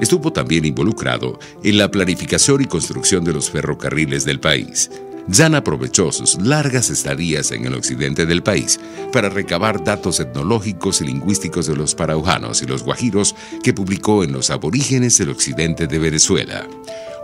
Estuvo también involucrado en la planificación y construcción de los ferrocarriles del país. Jahn aprovechó sus largas estadías en el occidente del país para recabar datos etnológicos y lingüísticos de los paraujanos y los guajiros que publicó en Los aborígenes del occidente de Venezuela,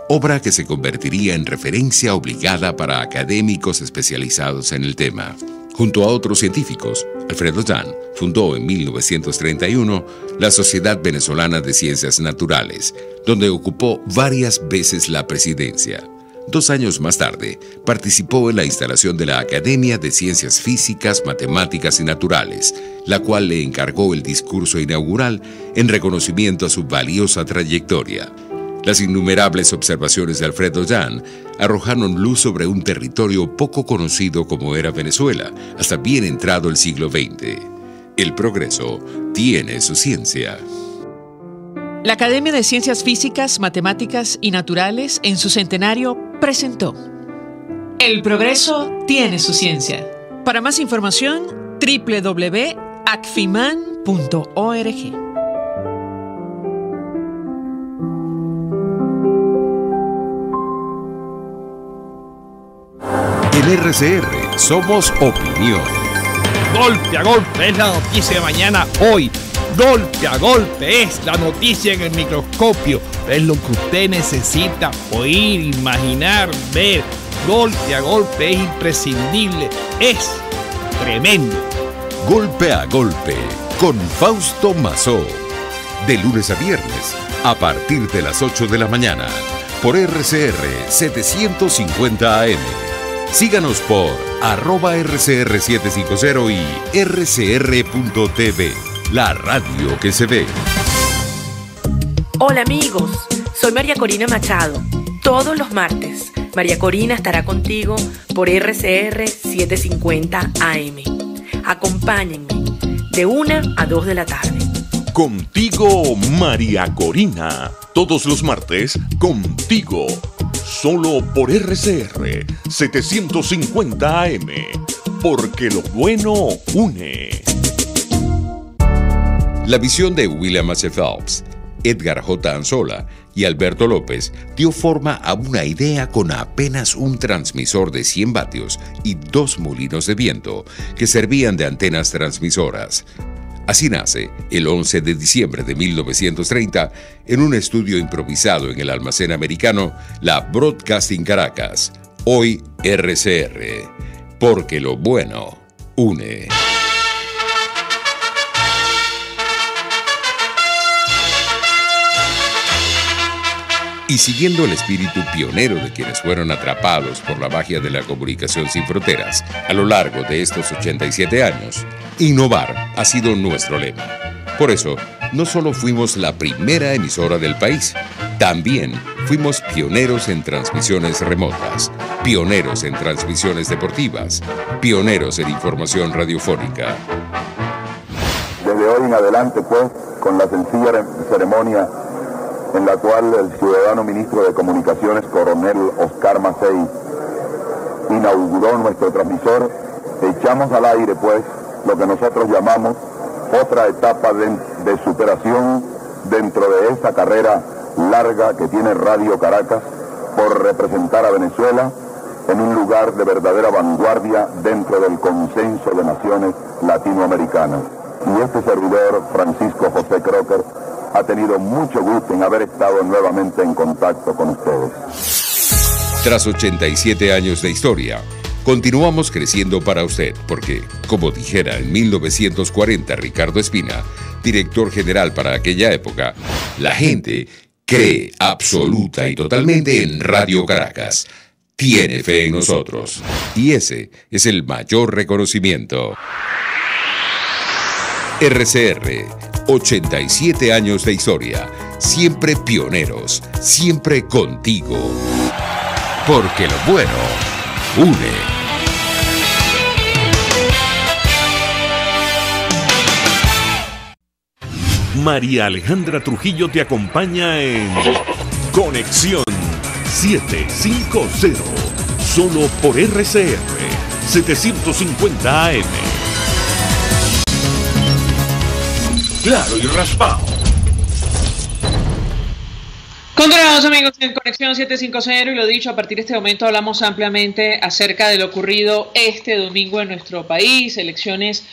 obra que se convertiría en referencia obligada para académicos especializados en el tema. Junto a otros científicos, Alfredo Jahn fundó en 1931 la Sociedad Venezolana de Ciencias Naturales, donde ocupó varias veces la presidencia. 2 años más tarde, participó en la instalación de la Academia de Ciencias Físicas, Matemáticas y Naturales, la cual le encargó el discurso inaugural en reconocimiento a su valiosa trayectoria. Las innumerables observaciones de Alfredo Jahn arrojaron luz sobre un territorio poco conocido como era Venezuela, hasta bien entrado el siglo XX. El progreso tiene su ciencia. La Academia de Ciencias Físicas, Matemáticas y Naturales en su centenario presentó El progreso tiene su ciencia. Para más información, www.acfiman.org. En RCR somos opinión. Golpe a golpe es la noticia de mañana hoy. Golpe a golpe es la noticia en el microscopio. Es lo que usted necesita oír, imaginar, ver. Golpe a golpe es imprescindible. Es tremendo. Golpe a golpe con Fausto Mazó. De lunes a viernes a partir de las 8 de la mañana por RCR 750 AM. Síganos por @RCR750 y rcr.tv, la radio que se ve. Hola amigos, soy María Corina Machado. Todos los martes, María Corina estará contigo por RCR 750 AM. Acompáñenme de 1 a 2 de la tarde. Contigo, María Corina. Todos los martes, contigo. Solo por RCR 750 AM. Porque lo bueno une. La visión de William H. Phelps, Edgar J. Anzola y Alberto López dio forma a una idea con apenas un transmisor de 100 vatios y 2 molinos de viento que servían de antenas transmisoras. Así nace, el 11 de diciembre de 1930, en un estudio improvisado en el almacén americano, la Broadcasting Caracas, hoy RCR, porque lo bueno une. Y siguiendo el espíritu pionero de quienes fueron atrapados por la magia de la comunicación sin fronteras a lo largo de estos 87 años, innovar ha sido nuestro lema. Por eso, no solo fuimos la primera emisora del país, también fuimos pioneros en transmisiones remotas, pioneros en transmisiones deportivas, pioneros en información radiofónica. Desde hoy en adelante, pues, con la sencilla ceremonia en la cual el ciudadano ministro de Comunicaciones, coronel Oscar Macei, inauguró nuestro transmisor, echamos al aire, pues, lo que nosotros llamamos otra etapa de superación dentro de esta carrera larga que tiene Radio Caracas por representar a Venezuela en un lugar de verdadera vanguardia dentro del consenso de naciones latinoamericanas. Y este servidor, Francisco José Crocker, ha tenido mucho gusto en haber estado nuevamente en contacto con ustedes. Tras 87 años de historia, continuamos creciendo para usted, porque, como dijera en 1940 Ricardo Espina, director general para aquella época, la gente cree absoluta y totalmente en Radio Caracas. Tiene fe en nosotros. Y ese es el mayor reconocimiento. RCR, 87 años de historia, siempre pioneros, siempre contigo. Porque lo bueno une. María Alejandra Trujillo te acompaña en Conexión 750, solo por RCR 750 AM. Claro y raspado. Continuamos, amigos, en Conexión 750 y lo dicho, a partir de este momento hablamos ampliamente acerca de lo ocurrido este domingo en nuestro país, elecciones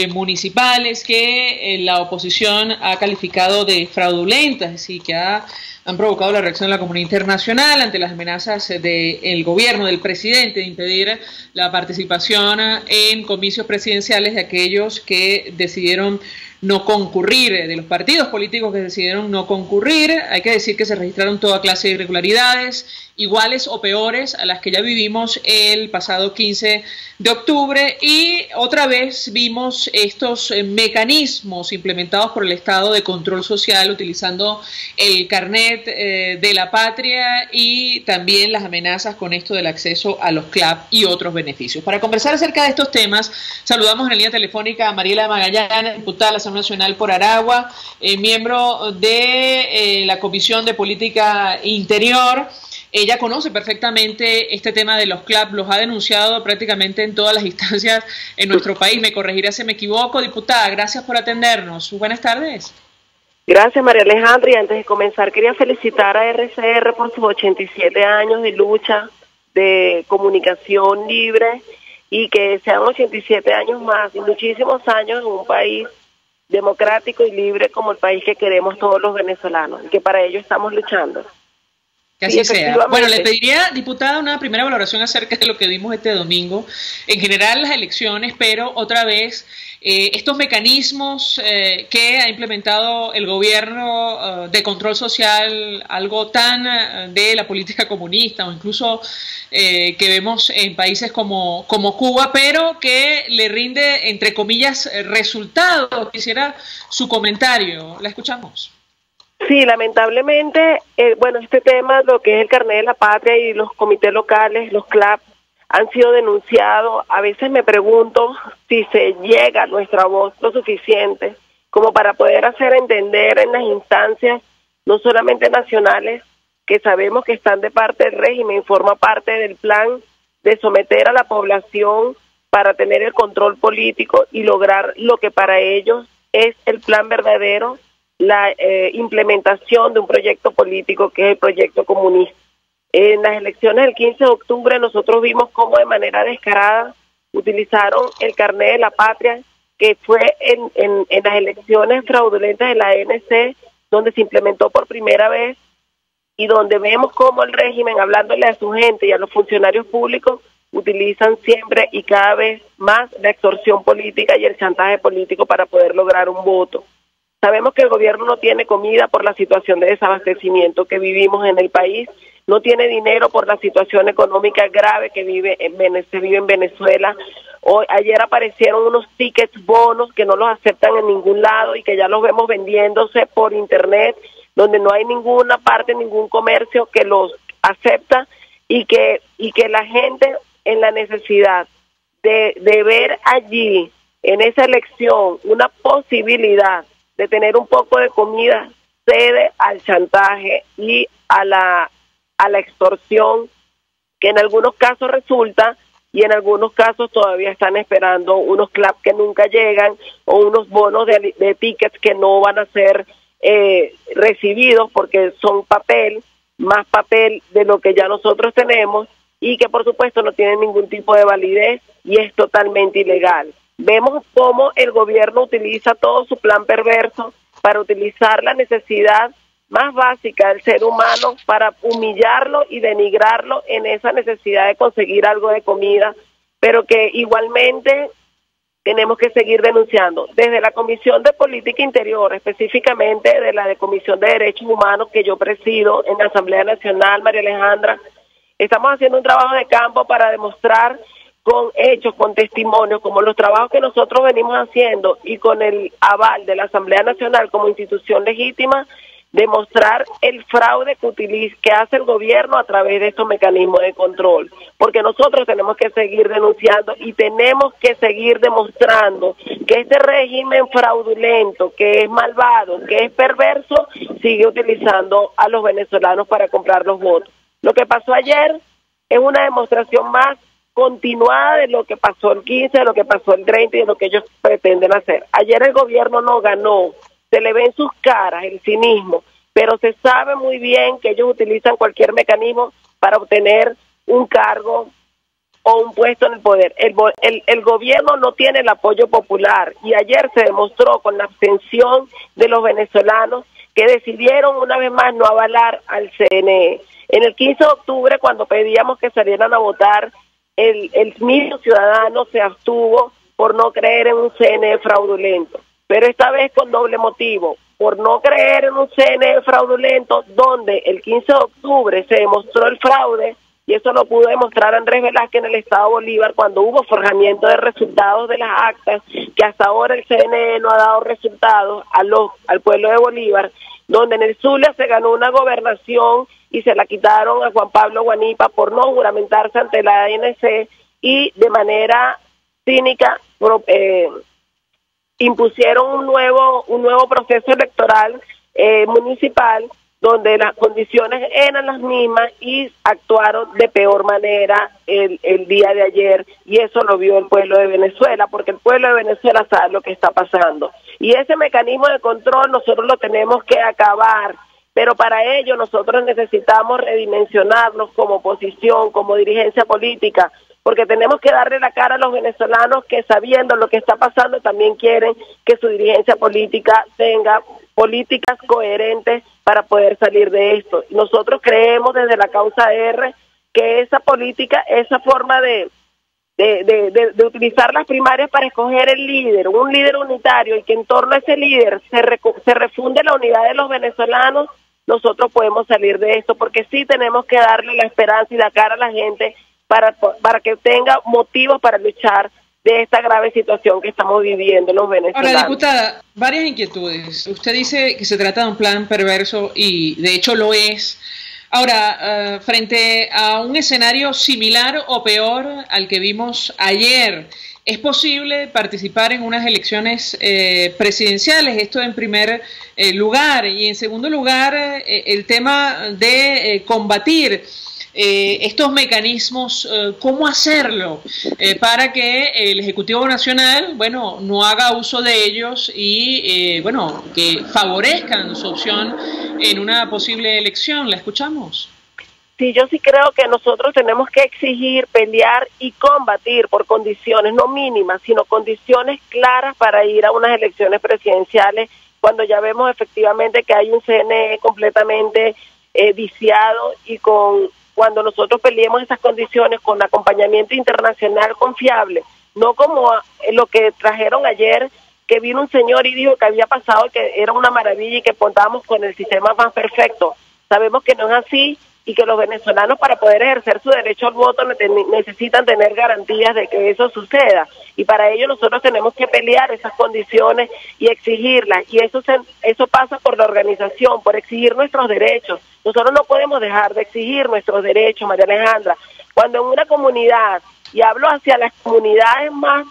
municipales que la oposición ha calificado de fraudulentas y que han provocado la reacción de la comunidad internacional ante las amenazas del gobierno, del presidente, de impedir la participación en comicios presidenciales de aquellos que decidieron no concurrir, de los partidos políticos que decidieron no concurrir. Hay que decir que se registraron toda clase de irregularidades, iguales o peores a las que ya vivimos el pasado 15 de octubre, y otra vez vimos estos mecanismos implementados por el Estado de control social utilizando el carnet de la patria y también las amenazas con esto del acceso a los CLAP y otros beneficios. Para conversar acerca de estos temas, saludamos en la línea telefónica a Mariela Magallanes, diputada de la Asamblea Nacional por Aragua, miembro de la Comisión de Política Interior. Ella conoce perfectamente este tema de los CLAP, los ha denunciado prácticamente en todas las instancias en nuestro país. Me corregirá si me equivoco. Diputada, gracias por atendernos. Buenas tardes. Gracias, María Alejandra. Y antes de comenzar, quería felicitar a RCR por sus 87 años de lucha, de comunicación libre, y que sean 87 años más y muchísimos años en un país democrático y libre como el país que queremos todos los venezolanos, y que para ello estamos luchando. Que así sea. Bueno, le pediría, diputada, una primera valoración acerca de lo que vimos este domingo. En general, las elecciones, pero otra vez, estos mecanismos que ha implementado el gobierno de control social, algo tan de la política comunista o incluso que vemos en países como Cuba, pero que le rinde, entre comillas, resultados. Quisiera su comentario. La escuchamos. Sí, lamentablemente, bueno, este tema, lo que es el carnet de la patria y los comités locales, los CLAP, han sido denunciados. A veces me pregunto si se llega a nuestra voz lo suficiente como para poder hacer entender en las instancias, no solamente nacionales, que sabemos que están de parte del régimen, forma parte del plan de someter a la población para tener el control político y lograr lo que para ellos es el plan verdadero, la implementación de un proyecto político que es el proyecto comunista. En las elecciones del 15 de octubre nosotros vimos cómo de manera descarada utilizaron el carnet de la patria, que fue en las elecciones fraudulentas de la ANC, donde se implementó por primera vez y donde vemos cómo el régimen, hablándole a su gente y a los funcionarios públicos, utilizan siempre y cada vez más la extorsión política y el chantaje político para poder lograr un voto. Sabemos que el gobierno no tiene comida por la situación de desabastecimiento que vivimos en el país, no tiene dinero por la situación económica grave que se vive en Venezuela. Ayer aparecieron unos tickets bonos que no los aceptan en ningún lado y que ya los vemos vendiéndose por internet, donde no hay ninguna parte, ningún comercio que los acepta y que la gente en la necesidad de ver allí, en esa elección, una posibilidad de tener un poco de comida, cede al chantaje y a la extorsión, que en algunos casos resulta y en algunos casos todavía están esperando unos CLAP que nunca llegan o unos bonos de tickets que no van a ser recibidos porque son papel, más papel de lo que ya nosotros tenemos y que por supuesto no tienen ningún tipo de validez y es totalmente ilegal. Vemos cómo el gobierno utiliza todo su plan perverso para utilizar la necesidad más básica del ser humano para humillarlo y denigrarlo en esa necesidad de conseguir algo de comida, pero que igualmente tenemos que seguir denunciando. Desde la Comisión de Política Interior, específicamente de la Comisión de Derechos Humanos que yo presido en la Asamblea Nacional, María Alejandra, estamos haciendo un trabajo de campo para demostrar con hechos, con testimonios, como los trabajos que nosotros venimos haciendo y con el aval de la Asamblea Nacional como institución legítima, demostrar el fraude que hace el gobierno a través de estos mecanismos de control, porque nosotros tenemos que seguir denunciando y tenemos que seguir demostrando que este régimen fraudulento, que es malvado, que es perverso, sigue utilizando a los venezolanos para comprar los votos. Lo que pasó ayer es una demostración más continuada de lo que pasó el 15, de lo que pasó el 30 y de lo que ellos pretenden hacer. Ayer el gobierno no ganó, se le ve en sus caras el cinismo, pero se sabe muy bien que ellos utilizan cualquier mecanismo para obtener un cargo o un puesto en el poder. El gobierno no tiene el apoyo popular y ayer se demostró con la abstención de los venezolanos que decidieron una vez más no avalar al CNE. En el 15 de octubre, cuando pedíamos que salieran a votar, el mismo ciudadano se abstuvo por no creer en un CNE fraudulento. Pero esta vez con doble motivo, por no creer en un CNE fraudulento, donde el 15 de octubre se demostró el fraude, y eso lo pudo demostrar Andrés Velázquez en el Estado Bolívar cuando hubo forjamiento de resultados de las actas, que hasta ahora el CNE no ha dado resultados al pueblo de Bolívar, donde en el Zulia se ganó una gobernación y se la quitaron a Juan Pablo Guanipa por no juramentarse ante la ANC y de manera cínica impusieron un nuevo proceso electoral municipal donde las condiciones eran las mismas y actuaron de peor manera el día de ayer, y eso lo vio el pueblo de Venezuela, porque el pueblo de Venezuela sabe lo que está pasando. Y ese mecanismo de control nosotros lo tenemos que acabar, pero para ello nosotros necesitamos redimensionarnos como oposición, como dirigencia política, porque tenemos que darle la cara a los venezolanos que, sabiendo lo que está pasando, también quieren que su dirigencia política tenga políticas coherentes para poder salir de esto. Nosotros creemos desde la causa R que esa política, esa forma de utilizar las primarias para escoger el líder, un líder unitario, y que en torno a ese líder se refunde la unidad de los venezolanos, nosotros podemos salir de esto, porque sí tenemos que darle la esperanza y la cara a la gente para que tenga motivos para luchar de esta grave situación que estamos viviendo los venezolanos. Ahora, diputada, varias inquietudes. Usted dice que se trata de un plan perverso y de hecho lo es. Ahora, frente a un escenario similar o peor al que vimos ayer, ¿es posible participar en unas elecciones presidenciales? Esto en primer lugar. Y en segundo lugar, el tema de combatir estos mecanismos, ¿cómo hacerlo para que el Ejecutivo Nacional, bueno, no haga uso de ellos y, bueno, que favorezcan su opción en una posible elección? ¿La escuchamos? Sí, yo sí creo que nosotros tenemos que exigir, pelear y combatir por condiciones, no mínimas, sino condiciones claras para ir a unas elecciones presidenciales, cuando ya vemos efectivamente que hay un CNE completamente viciado, y cuando nosotros peleemos esas condiciones con acompañamiento internacional confiable, no como lo que trajeron ayer, que vino un señor y dijo que había pasado, que era una maravilla y que contábamos con el sistema más perfecto. Sabemos que no es así, y que los venezolanos, para poder ejercer su derecho al voto, necesitan tener garantías de que eso suceda, y para ello nosotros tenemos que pelear esas condiciones y exigirlas, y eso pasa por la organización, por exigir nuestros derechos. Nosotros no podemos dejar de exigir nuestros derechos, María Alejandra. Cuando en una comunidad, y hablo hacia las comunidades más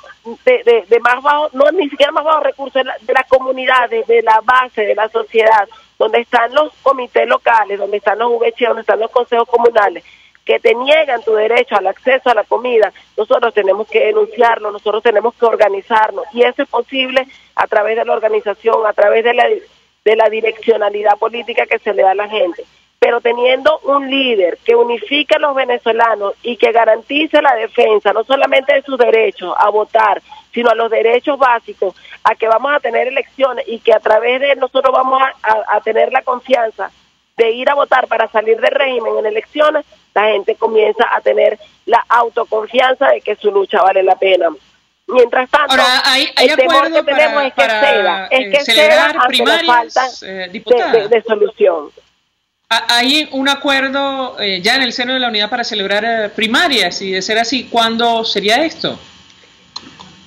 de más bajo, no ni siquiera más bajos recursos, de las comunidades, de la base de la sociedad, donde están los comités locales, donde están los VC, donde están los consejos comunales, que te niegan tu derecho al acceso a la comida, nosotros tenemos que denunciarlo, nosotros tenemos que organizarnos, y eso es posible a través de la organización, a través de la direccionalidad política que se le da a la gente. Pero teniendo un líder que unifique a los venezolanos y que garantice la defensa, no solamente de sus derechos a votar, sino a los derechos básicos, a que vamos a tener elecciones y que a través de nosotros vamos a tener la confianza de ir a votar para salir del régimen en elecciones, la gente comienza a tener la autoconfianza de que su lucha vale la pena. Mientras tanto, ahora, ¿hay el temor que tenemos es que ceda ante la falta de solución. ¿Hay un acuerdo ya en el seno de la unidad para celebrar primarias? Y de ser así, ¿cuándo sería esto?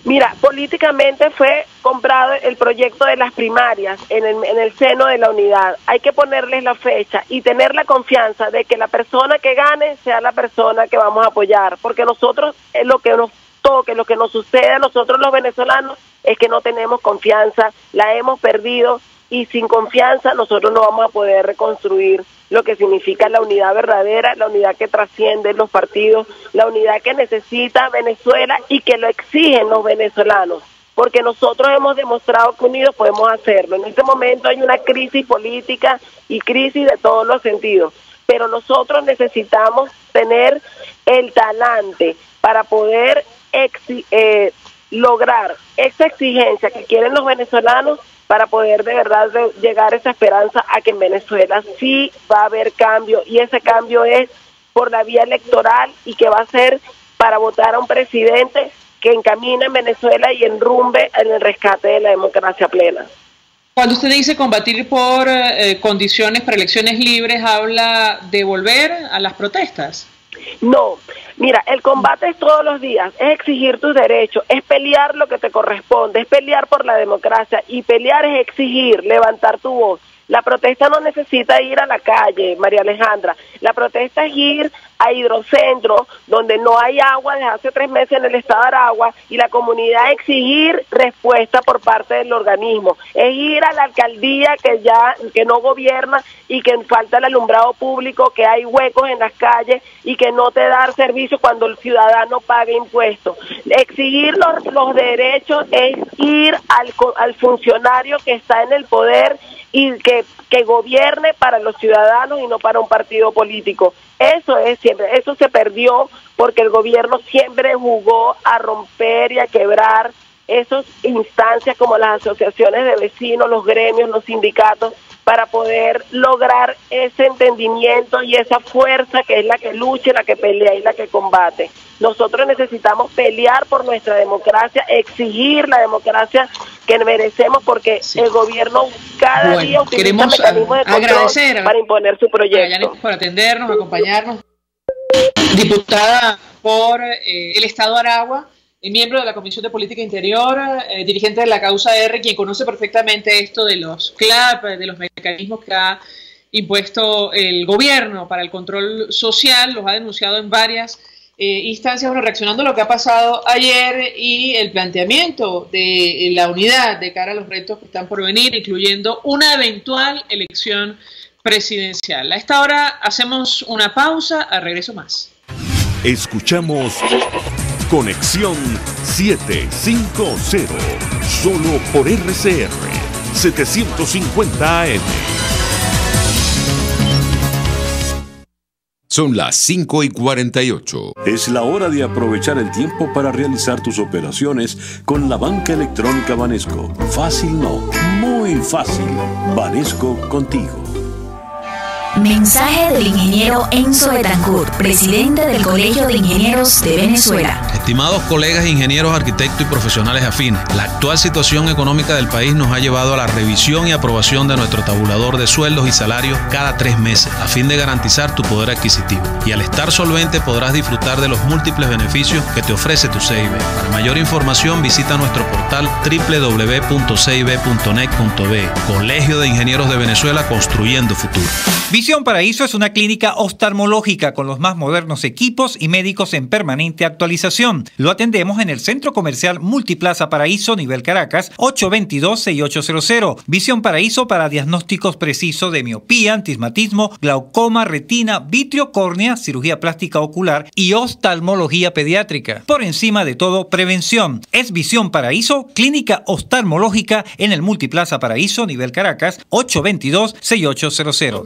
Mira, políticamente fue comprado el proyecto de las primarias en el seno de la unidad. Hay que ponerles la fecha y tener la confianza de que la persona que gane sea la persona que vamos a apoyar, porque nosotros lo que nos toque, lo que nos sucede a nosotros los venezolanos es que no tenemos confianza, la hemos perdido, y sin confianza nosotros no vamos a poder reconstruir lo que significa la unidad verdadera, la unidad que trasciende los partidos, la unidad que necesita Venezuela y que lo exigen los venezolanos, porque nosotros hemos demostrado que unidos podemos hacerlo. En este momento hay una crisis política y crisis de todos los sentidos, pero nosotros necesitamos tener el talante para poder lograr esa exigencia que quieren los venezolanos, para poder de verdad llegar a esa esperanza a que en Venezuela sí va a haber cambio, y ese cambio es por la vía electoral, y que va a ser para votar a un presidente que encamine en Venezuela y enrumbe en el rescate de la democracia plena. Cuando usted dice combatir por condiciones para elecciones libres, ¿habla de volver a las protestas? No, mira, el combate es todos los días, es exigir tus derechos, es pelear lo que te corresponde, es pelear por la democracia, y pelear es exigir, levantar tu voz. La protesta no necesita ir a la calle, María Alejandra, la protesta es ir a Hidrocentro, donde no hay agua desde hace 3 meses en el estado de Aragua, y la comunidad exigir respuesta por parte del organismo, es ir a la alcaldía que no gobierna y que falta el alumbrado público, que hay huecos en las calles y que no te da servicio cuando el ciudadano paga impuestos. Exigir los derechos es ir al funcionario que está en el poder y que gobierne para los ciudadanos y no para un partido político. Eso es siempre, eso se perdió porque el gobierno siempre jugó a romper y a quebrar esas instancias como las asociaciones de vecinos, los gremios, los sindicatos, para poder lograr ese entendimiento y esa fuerza que es la que lucha, la que pelea y la que combate. Nosotros necesitamos pelear por nuestra democracia, exigir la democracia que merecemos, porque el gobierno cada día utiliza mecanismos de control para imponer su proyecto. Por atendernos, acompañarnos. Diputada por el Estado Aragua, miembro de la Comisión de Política Interior, dirigente de la Causa R, quien conoce perfectamente esto de los CLAP, de los mecanismos que ha impuesto el gobierno para el control social, los ha denunciado en varias instancias. Bueno, reaccionando a lo que ha pasado ayer y el planteamiento de la unidad de cara a los retos que están por venir, incluyendo una eventual elección presidencial. A esta hora hacemos una pausa, a regreso más. Escuchamos Conexión 750, solo por RCR 750 AM. Son las 5:48. Es la hora de aprovechar el tiempo para realizar tus operaciones con la banca electrónica Banesco. Fácil no, muy fácil. Banesco contigo. Mensaje del ingeniero Enzo Betancourt, presidente del Colegio de Ingenieros de Venezuela. Estimados colegas ingenieros, arquitectos y profesionales afines, la actual situación económica del país nos ha llevado a la revisión y aprobación de nuestro tabulador de sueldos y salarios cada 3 meses, a fin de garantizar tu poder adquisitivo. Y al estar solvente podrás disfrutar de los múltiples beneficios que te ofrece tu CIB. Para mayor información visita nuestro portal www.cib.net.be. Colegio de Ingenieros de Venezuela, construyendo futuro. Visión Paraíso es una clínica oftalmológica con los más modernos equipos y médicos en permanente actualización. Lo atendemos en el Centro Comercial Multiplaza Paraíso, nivel Caracas, 822-6800. Visión Paraíso para diagnósticos precisos de miopía, astigmatismo, glaucoma, retina, vitrio, córnea, cirugía plástica ocular y oftalmología pediátrica. Por encima de todo, prevención. Es Visión Paraíso, clínica oftalmológica en el Multiplaza Paraíso, nivel Caracas, 822-6800.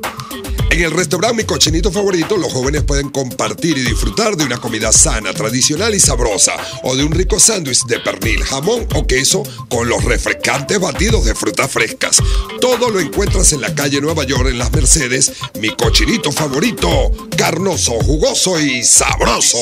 En el restaurante Mi Cochinito Favorito, los jóvenes pueden compartir y disfrutar de una comida sana, tradicional y sabrosa, o de un rico sándwich de pernil, jamón o queso con los refrescantes batidos de frutas frescas. Todo lo encuentras en la calle Nueva York, en Las Mercedes. Mi Cochinito Favorito, carnoso, jugoso y sabroso.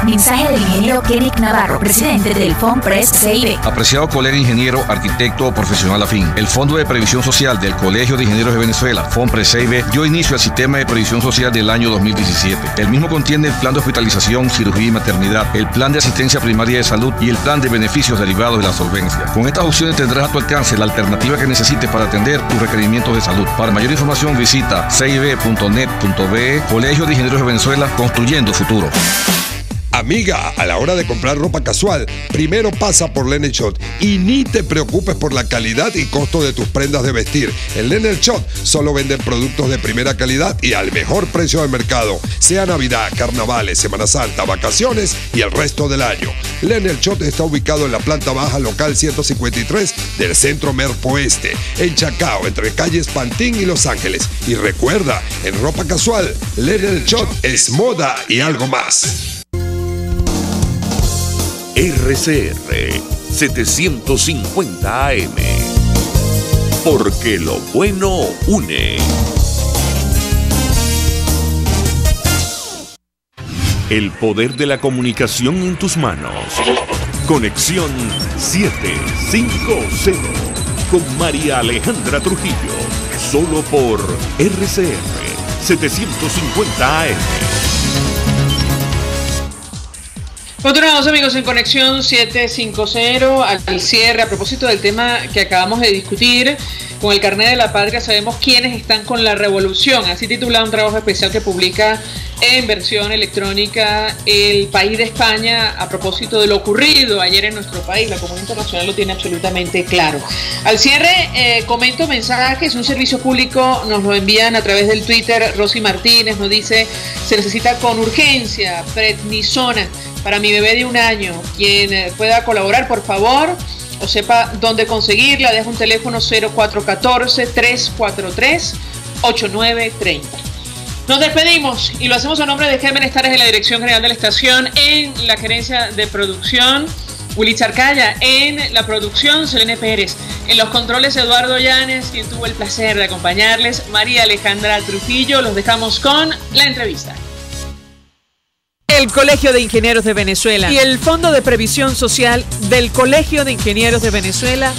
Mensaje del ingeniero Kenneth Navarro, presidente del FONPRES CIB. Apreciado colega ingeniero, arquitecto o profesional afín, el Fondo de Previsión Social del Colegio de Ingenieros de Venezuela, FONPRES CIB, dio inicio al sistema de previsión social del año 2017. El mismo contiene el plan de hospitalización, cirugía y maternidad, el plan de asistencia primaria de salud y el plan de beneficios derivados de la solvencia. Con estas opciones tendrás a tu alcance la alternativa que necesites para atender tus requerimientos de salud. Para mayor información visita cib.net.be. Colegio de Ingenieros de Venezuela, construyendo futuro. Amiga, a la hora de comprar ropa casual, primero pasa por Linen Shop y ni te preocupes por la calidad y costo de tus prendas de vestir. En Linen Shop solo venden productos de primera calidad y al mejor precio del mercado, sea Navidad, carnavales, Semana Santa, vacaciones y el resto del año. Linen Shop está ubicado en la planta baja local 153 del Centro Merpo Oeste, en Chacao, entre calles Pantín y Los Ángeles. Y recuerda, en ropa casual, Linen Shop es moda y algo más. RCR 750 AM. Porque lo bueno une. El poder de la comunicación en tus manos. Conexión 750 con María Alejandra Trujillo. Solo por RCR 750 AM. Continuamos, amigos, en Conexión 750 al cierre. A propósito del tema que acabamos de discutir, con el carnet de la patria sabemos quiénes están con la revolución. Así titula un trabajo especial que publica en versión electrónica El País de España a propósito de lo ocurrido ayer en nuestro país. La comunidad internacional lo tiene absolutamente claro. Al cierre, comento mensajes. Un servicio público nos lo envían a través del Twitter. Rosy Martínez nos dice: se necesita con urgencia prednisona para mi bebé de 1 año. Quien pueda colaborar, por favor, o sepa dónde conseguirla, deja un teléfono 0414-343-8930. Nos despedimos y lo hacemos a nombre de Gémenes Tares en la Dirección General de la Estación, en la gerencia de producción, Willy Charcaya, en la producción, Selene Pérez, en los controles, Eduardo Llanes, quien tuvo el placer de acompañarles, María Alejandra Trujillo. Los dejamos con la entrevista. El Colegio de Ingenieros de Venezuela y el Fondo de Previsión Social del Colegio de Ingenieros de Venezuela